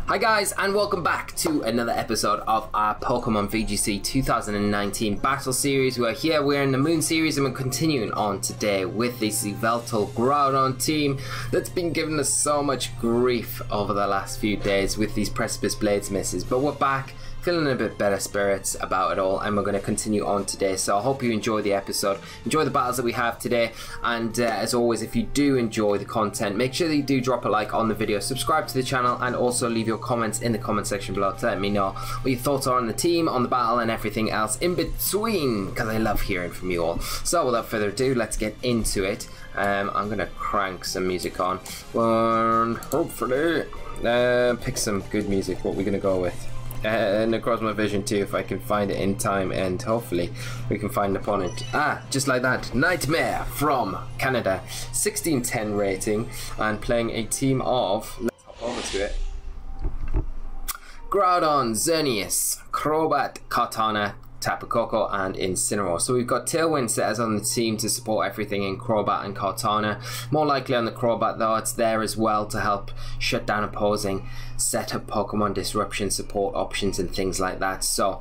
Hi guys, and welcome back to another episode of our Pokemon VGC 2019 Battle Series. We're in the Moon Series and we're continuing on today with this Yveltal Groudon team that's been giving us so much grief over the last few days with these Precipice Blades misses. But we're back, feeling a bit better spirits about it all, and we're going to continue on today. So I hope you enjoy the episode, enjoy the battles that we have today, and as always, if you do enjoy the content, make sure that you do drop a like on the video, subscribe to the channel, and also leave your comments in the comment section below to let me know what your thoughts are on the team, on the battle, and everything else in between, because I love hearing from you all. So without further ado, let's get into it. I'm going to crank some music on and hopefully pick some good music. What we're going to go with. And across my vision too, if I can find it in time, and hopefully we can find an opponent. Just like that, Nightmare from Canada, 1610 rating, and playing a team of, let's hop over to it, Groudon, Xerneas, Crobat, Kartana, Tapu Fini and Incineroar. So we've got Tailwind setters on the team to support everything in Crobat and Kartana. More likely on the Crobat though, it's there as well to help shut down opposing, set up Pokemon disruption support options and things like that. So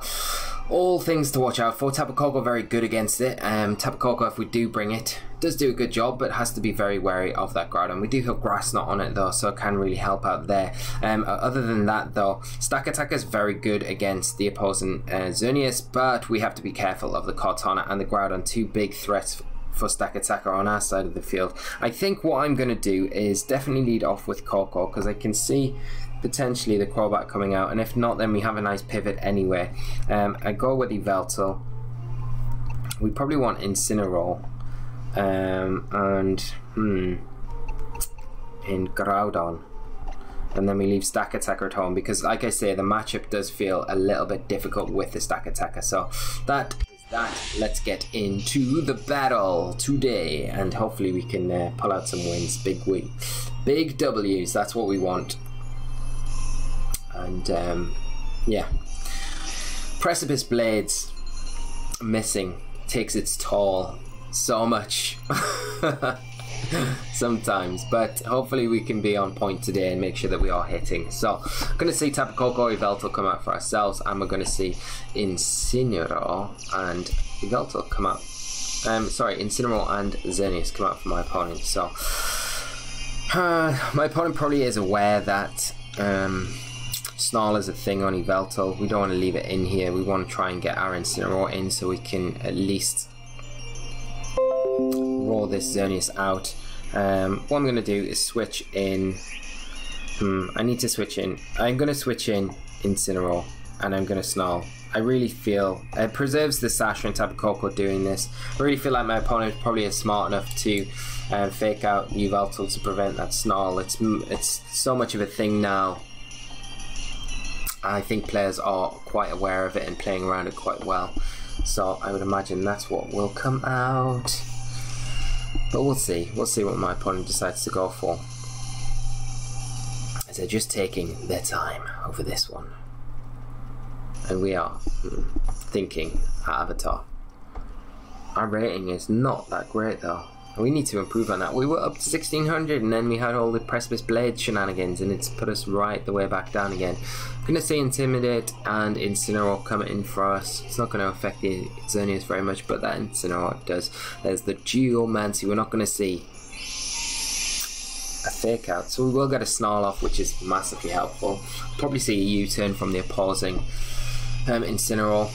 all things to watch out for. Tapu Fini very good against it. Tapu Fini, if we do bring it, does do a good job, but has to be very wary of that Groudon. We do have Grass Knot on it though, so it can really help out there. Other than that though, Stakataka is very good against the opposing Xerneas, but we have to be careful of the Kartana and the Groudon, two big threats for Stakataka on our side of the field. I think what I'm going to do is definitely lead off with Koko, because I can see potentially the Crobat coming out, and if not, then we have a nice pivot anyway. I go with Yveltal. We probably want Incineroar. In Groudon, and then we leave Stakataka at home, because like I say, the matchup does feel a little bit difficult with the Stakataka. So that is that. Let's get into the battle today, and hopefully we can pull out some wins. Big W's, that's what we want. And yeah, Precipice Blades missing takes its toll so much sometimes, but hopefully we can be on point today and make sure that we are hitting. So I'm going to see Tapu Fini, Yveltal come out for ourselves, and we're going to see Incineroar and Yveltal come out. Incineroar and Xerneas come out for my opponent. So my opponent probably is aware that Snarl is a thing on Yveltal. We don't want to leave it in here. We want to try and get our Incineroar in so we can at least roll this Xerneas out. What I'm going to do is switch in. I need to switch in. I'm going to switch in Incineroar, and I'm going to Snarl. I really feel it preserves the Sasha and Tapu Fini doing this. I really feel like my opponent probably is smart enough to fake out Yveltal to prevent that Snarl. It's so much of a thing now. I think players are quite aware of it and playing around it quite well. So I would imagine that's what will come out. But we'll see. We'll see what my opponent decides to go for, as they're just taking their time over this one. And we are thinking Avatar. Our rating is not that great though. We need to improve on that. We were up to 1600 and then we had all the Precipice Blade shenanigans, and it's put us right the way back down again. I'm going to say Intimidate and Incineroar coming in for us. It's not going to affect the Xerneas very much, but that Incineroar does. There's the Geomancy. We're not going to see a fake out, so we will get a Snarl off, which is massively helpful. Probably see a U-turn from the opposing Incineroar.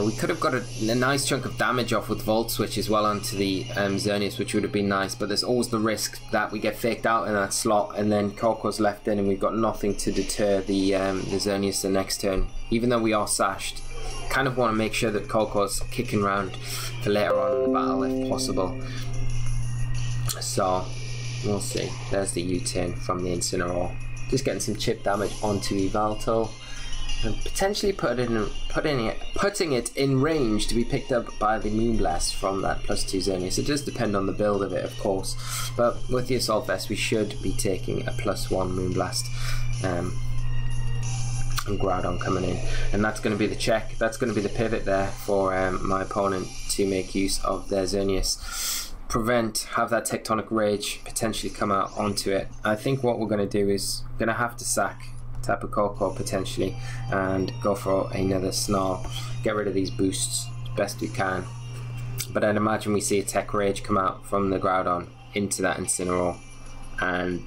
We could have got a nice chunk of damage off with Volt Switch as well onto the Xerneas, which would have been nice, but there's always the risk that we get faked out in that slot and then Coco's left in and we've got nothing to deter the Xerneas the next turn. Even though we are sashed, kind of want to make sure that Coco's kicking around for later on in the battle if possible. So we'll see. There's the U-turn from the Incineroar. Just getting some chip damage onto Yveltal, and potentially putting it in range to be picked up by the Moonblast from that +2 Xerneas. It does depend on the build of it, of course, but with the Assault Vest we should be taking a +1 Moonblast. And Groudon coming in, and that's going to be the check. That's going to be the pivot there for my opponent to make use of their Xerneas. Have that Tectonic Rage potentially come out onto it. I think what we're going to do is going to have to sack Tapu Koko potentially, and go for another Snarl. Get rid of these boosts as best we can. But I'd imagine we see a Tech Rage come out from the Groudon into that Incineroar, and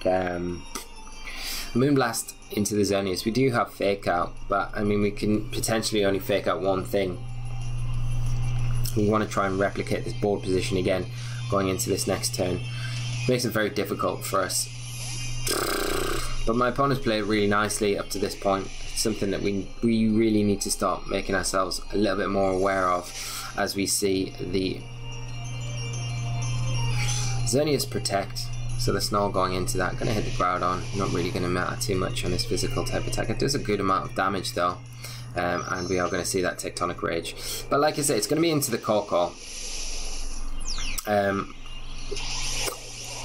Moonblast into the Xerneas. We do have Fake Out, but I mean we can potentially only Fake Out one thing. We want to try and replicate this board position again going into this next turn. Makes it very difficult for us. But my opponent's played really nicely up to this point. It's something that we really need to start making ourselves a little bit more aware of as we see the Xerneas protect. So the Snarl going into that, going to hit the Groudon. Not really going to matter too much on this physical type attack. It does a good amount of damage though. And we are going to see that Tectonic Rage. But like I said, it's going to be into the Koko.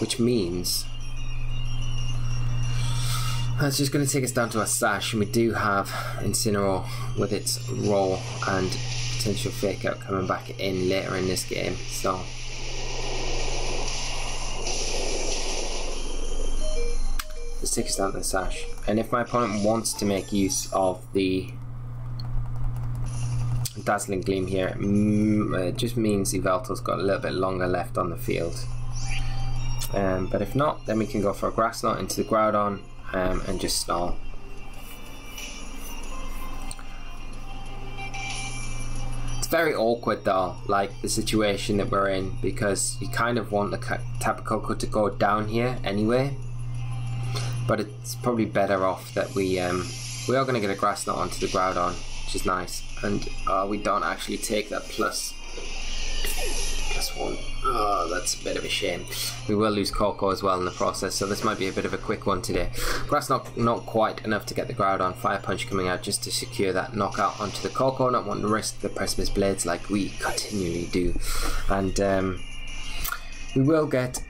Which means that's just going to take us down to our Sash, and we do have Incineroar with its roll and potential Fake Out coming back in later in this game. So let's take us down to the Sash, and if my opponent wants to make use of the Dazzling Gleam here, it just means Yveltal's got a little bit longer left on the field. But if not, then we can go for a Grass Knot into the Groudon and just Snarl. It's very awkward though, like the situation that we're in, because you kind of want the Tapu Koko to go down here anyway. But it's probably better off that we are going to get a Grass Knot onto the Groudon, which is nice, and we don't actually take that plus one. Oh, that's a bit of a shame. We will lose Koko as well in the process, so this might be a bit of a quick one today. Grass Knot not quite enough to get the Groudon. Fire Punch coming out just to secure that knockout onto the Koko, not wanting to risk the Precipice Blades like we continually do. And we will get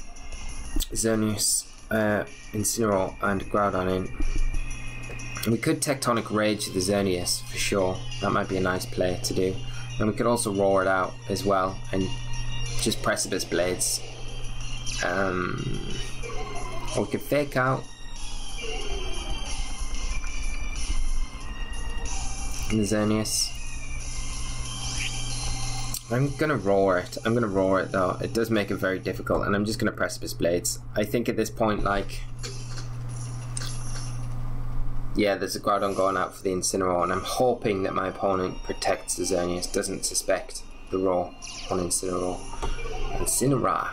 Xerneas, Incineroar and Groudon in. We could Tectonic Rage the Xerneas for sure. That might be a nice play to do. And we could also roar it out as well and just Precipice Blades. Or we could Fake Out in the Xerneas. I'm gonna roar it. I'm gonna roar it though. It does make it very difficult, and I'm just gonna Precipice Blades. I think at this point, like, yeah, there's a Groudon going out for the Incineroar, and I'm hoping that my opponent protects the Xerneas, doesn't suspect the roar on Incineroar. Incineroar.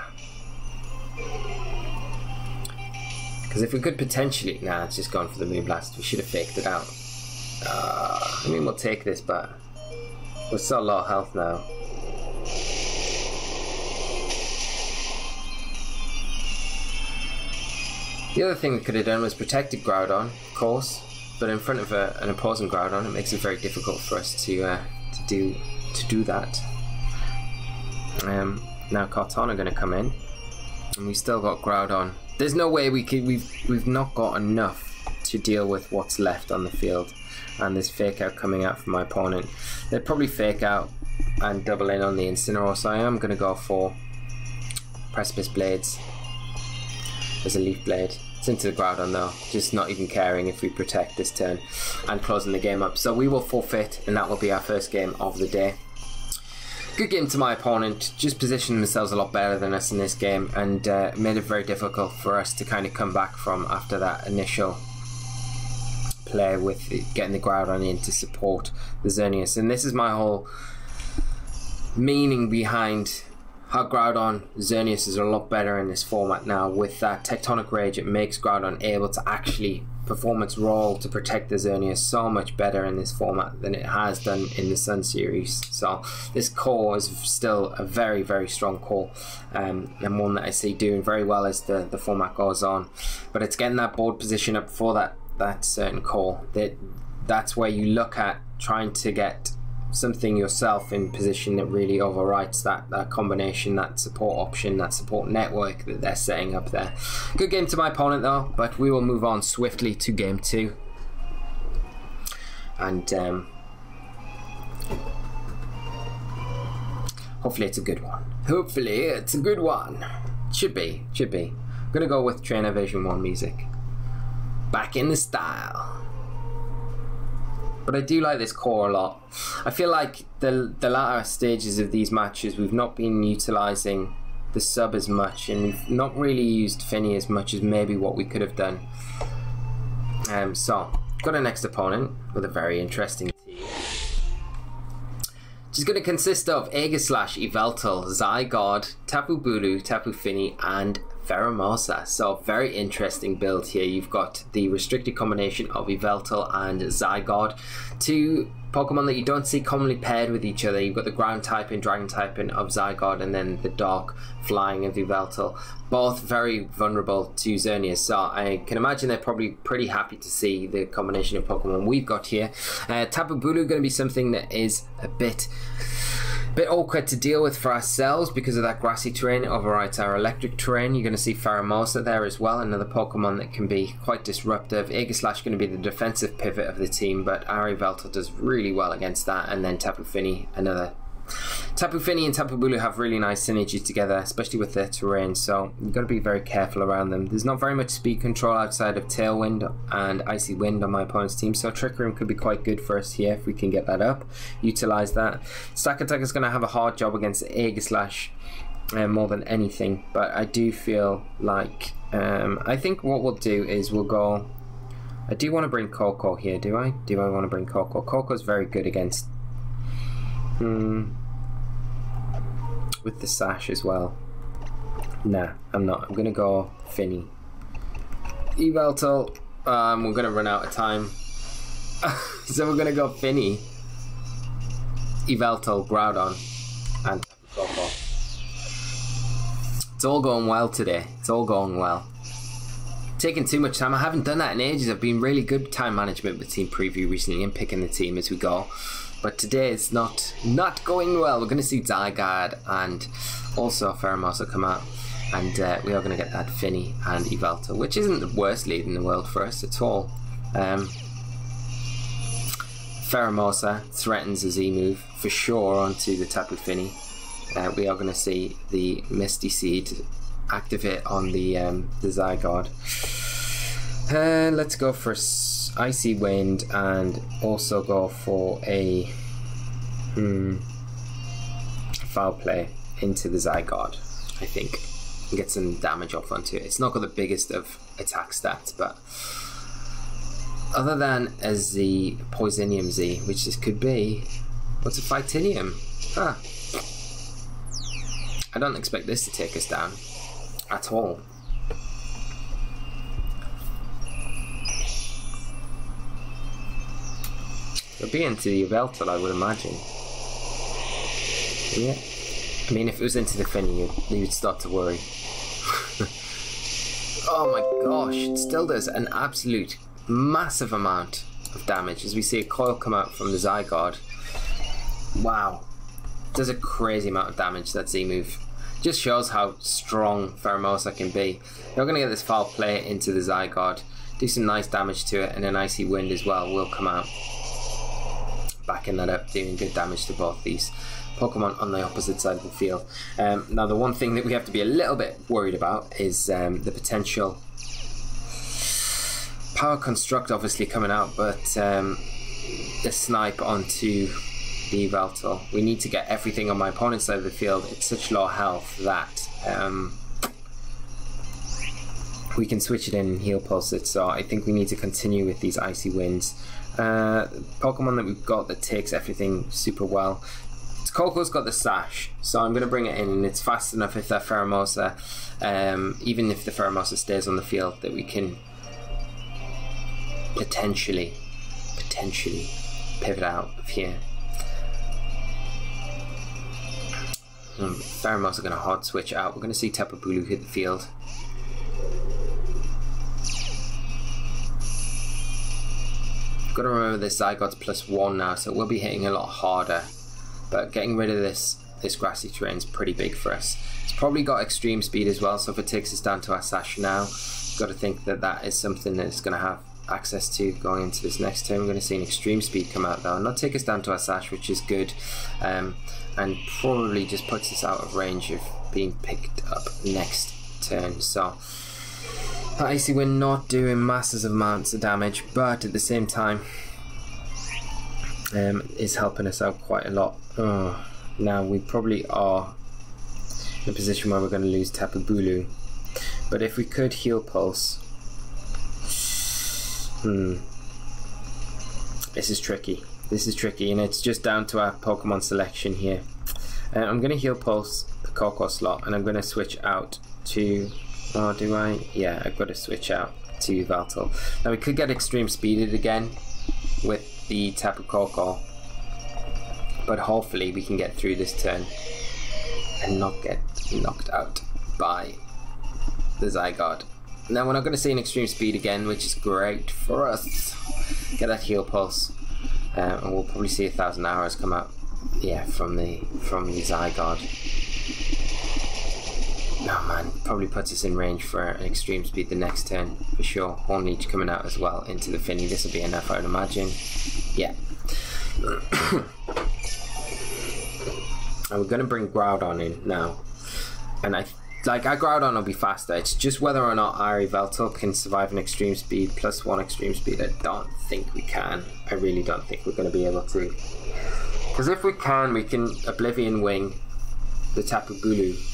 Because if we could potentially... Nah, it's just gone for the Moonblast. We should have faked it out. I mean, we'll take this, but we're so low health now. The other thing we could have done was protected Groudon, of course, but in front of an opposing Groudon, it makes it very difficult for us to do that. Now Kartana are going to come in, and we still got Groudon. There's no way we could. We've not got enough to deal with what's left on the field, and there's Fake Out coming out from my opponent. They'll probably Fake Out and double in on the Incineroar, so I am going to go for Precipice Blades. There's a Leaf Blade. It's into the Groudon though, just not even caring if we protect this turn, and closing the game up. So we will forfeit, and that will be our first game of the day. Good game to my opponent, just positioned themselves a lot better than us in this game, and made it very difficult for us to kind of come back from after that initial play with getting the Groudon in to support the Xerneas. And this is my whole meaning behind how Groudon Xerneas is a lot better in this format now. With that Tectonic Rage, it makes Groudon able to actually perform its role to protect the Xerneas so much better in this format than it has done in the Sun series. So this core is still a very, very strong core, and one that I see doing very well as the format goes on. But it's getting that board position up for that certain core. That's where you look at trying to get something yourself in position that really overwrites that combination, that support option, that support network that they're setting up there. Good game to my opponent though, but we will move on swiftly to game 2, and hopefully it's a good one. Hopefully it's a good one. Should be. I'm gonna go with Trainer Version 1 music. Back in the style. But I do like this core a lot. I feel like the latter stages of these matches, we've not been utilising the sub as much, and we've not really used Fini as much as maybe what we could have done. So, got a next opponent with a very interesting team. Which is going to consist of Xerneas, Yveltal, ZYGARDE, Tapu Bulu, Tapu Fini, and Xerneas. So very interesting build here. You've got the restricted combination of Yveltal and ZYGARDE, two Pokemon that you don't see commonly paired with each other. You've got the ground typing, dragon typing of ZYGARDE, and then the dark flying of Yveltal. Both very vulnerable to Xerneas, so I can imagine they're probably pretty happy to see the combination of Pokemon we've got here. Tapu Bulu going to be something that is a bit awkward to deal with for ourselves because of that grassy terrain overrides our electric terrain. You're going to see Xerneas there as well, another Pokemon that can be quite disruptive. Xerneas going to be the defensive pivot of the team, but our Yveltal does really well against that, and then Tapu Fini, another. Tapu Fini and Tapu Bulu have really nice synergy together, especially with their terrain, so you've got to be very careful around them. There's not very much speed control outside of Tailwind and Icy Wind on my opponent's team, so Trick Room could be quite good for us here if we can get that up, utilise that. Stakataka is going to have a hard job against Xerneas more than anything, but I do feel like I think what we'll do is we'll go. I do want to bring Coco here, do I? Do I want to bring Coco? Coco's very good against with the sash as well. Nah, I'm not. I'm gonna go Fini. Yveltal, we're gonna run out of time. So we're gonna go Fini, Yveltal, Groudon, and Coco. It's all going well today. It's all going well. Taking too much time. I haven't done that in ages. I've been really good time management with team preview recently and picking the team as we go. But today it's not going well. We're going to see ZYGARDE and also Xerneas come out, and we are going to get that Fini and Yveltal, which isn't the worst lead in the world for us at all. Xerneas threatens a Z move for sure onto the Tapu Fini. We are going to see the Misty Seed activate on the ZYGARDE. Let's go for Icy Wind and also go for a foul play into the ZYGARDE, I think, and get some damage off onto it. It's not got the biggest of attack stats, but other than as the Poisonium Z, which this could be, what's a Fightinium? Huh. I don't expect this to take us down at all. It'll be into the Yveltal, I would imagine. Yeah. I mean, if it was into the Fini, you'd start to worry. Oh my gosh, it still does an absolute massive amount of damage as we see a coil come out from the ZYGARDE. Wow. It does a crazy amount of damage, that Z move. Just shows how strong Xerneas can be. You're going to get this foul play into the ZYGARDE, do some nice damage to it, and an Icy Wind as well will come out, backing that up, doing good damage to both these Pokemon on the opposite side of the field. Now the one thing that we have to be a little bit worried about is the potential Power Construct obviously coming out, but the snipe onto the Yveltal. We need to get everything on my opponent's side of the field. It's such low health that we can switch it in and heal pulse it, so I think we need to continue with these Icy Winds. Pokemon that we've got that takes everything super well. Coco's got the sash, so I'm going to bring it in, and it's fast enough if that Xerneas, even if the Xerneas stays on the field, that we can potentially pivot out of here. Xerneas are going to hard switch out. We're going to see Tapu Bulu hit the field. Got to remember this ZYGARDE's +1 now, so we'll be hitting a lot harder. But getting rid of this grassy terrain is pretty big for us. It's probably got extreme speed as well, so if it takes us down to our sash now, we've got to think that that is something that it's going to have access to going into this next turn. We're going to see an extreme speed come out though, and not take us down to our sash, which is good, and probably just puts us out of range of being picked up next turn. So Icy Wind not doing massive amounts of damage, but at the same time is helping us out quite a lot. Now we probably are in a position where we're going to lose Tapu Bulu, but if we could heal Pulse, this is tricky. This is tricky, and it's just down to our Pokemon selection here. I'm going to heal Pulse the Koko slot, and I'm going to switch out to. Oh, do I? Yeah, I've got to switch out to Yveltal. Now we could get extreme speeded again with the Tapu Koko, but hopefully we can get through this turn and not get knocked out by the ZYGARDE. Now we're not going to see an extreme speed again, which is great for us. Get that heal Pulse, and we'll probably see 1,000 arrows come out. Yeah, from the ZYGARDE. Oh man, probably puts us in range for an extreme speed the next turn for sure. Hornleech coming out as well into the Finny. This will be enough, I would imagine. Yeah. And we're going to bring Groudon in now, and our Groudon will be faster. It's just whether or not our Yveltal can survive an extreme speed plus 1 extreme speed. I don't think we can. I really don't think we're going to be able to. Because if we can Oblivion Wing the Tapu Bulu.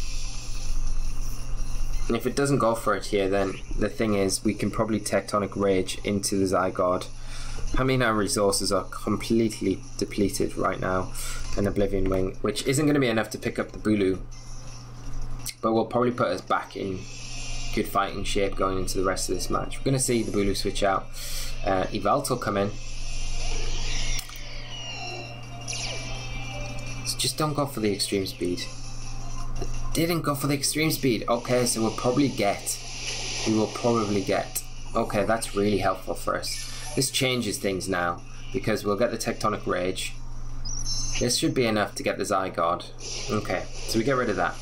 And if it doesn't go for it here, then the thing is we can probably Tectonic Rage into the ZYGARDE. I mean, our resources are completely depleted right now. An Oblivion Wing, which isn't going to be enough to pick up the Bulu, but will probably put us back in good fighting shape going into the rest of this match. We're going to see the Bulu switch out. Yveltal come in. So just don't go for the extreme speed. Didn't go for the extreme speed. Okay, so we will probably get. Okay, that's really helpful for us. This changes things now, because we'll get the Tectonic Rage. This should be enough to get the ZYGARDE. Okay, so we get rid of that.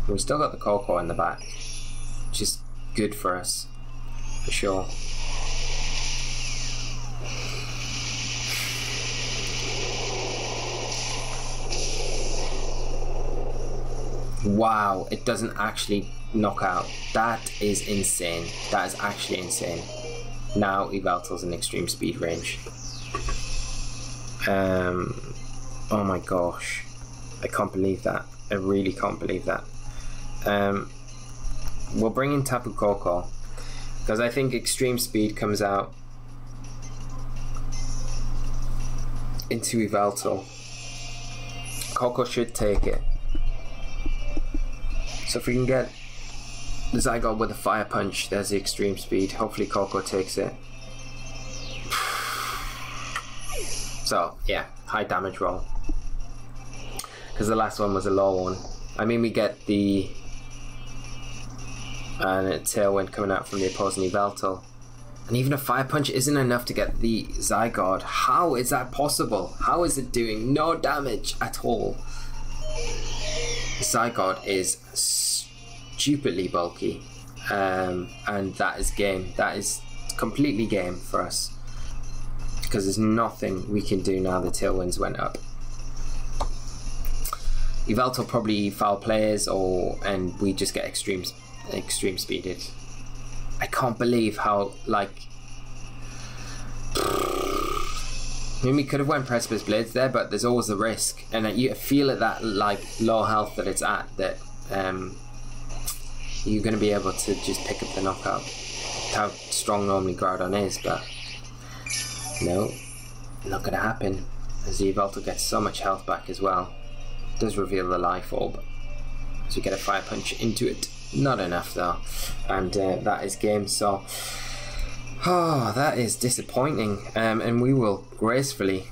We still got the Koko in the back, which is good for us, for sure. Wow, it doesn't actually knock out. That is insane. That is actually insane. Now Yveltal's in extreme speed range. Oh my gosh. I can't believe that. I really can't believe that. We'll bring in Tapu Koko, because I think extreme speed comes out into Yveltal. Koko should take it. So if we can get the ZYGARDE with a Fire Punch, there's the extreme speed. Hopefully Koko takes it. So yeah, high damage roll, because the last one was a low one. I mean, we get the Tailwind coming out from the opposing Yveltal, and even a Fire Punch isn't enough to get the ZYGARDE. How is that possible? How is it doing no damage at all? The ZYGARDE is stupidly bulky, and that is game. That is completely game for us, because there's nothing we can do now the Tailwinds went up. Yveltal probably foul players, and we just get extreme speeded. I can't believe how, like, I mean, we could have went Precipice Blades there, but there's always a risk, and you feel at that like low health that it's at that you're going to be able to just pick up the knockout. How strong normally Groudon is, but no, not going to happen, as the Yveltal gets so much health back as well. It does reveal the Life Orb, so we get a Fire Punch into it. Not enough though, and that is game. So that is disappointing, and we will gracefully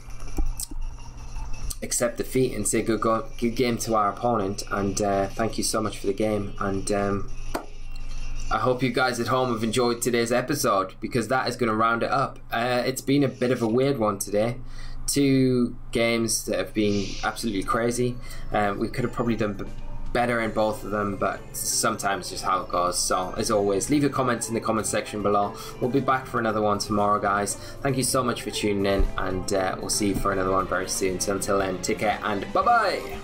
accept defeat and say good game to our opponent, and thank you so much for the game. And I hope you guys at home have enjoyed today's episode, because that is going to round it up. It's been a bit of a weird one today. 2 games that have been absolutely crazy. We could have probably done better in both of them, but sometimes just how it goes. So as always, leave your comments in the comment section below. We'll be back for another one tomorrow, guys. Thank you so much for tuning in, and we'll see you for another one very soon. So until then, take care and bye bye.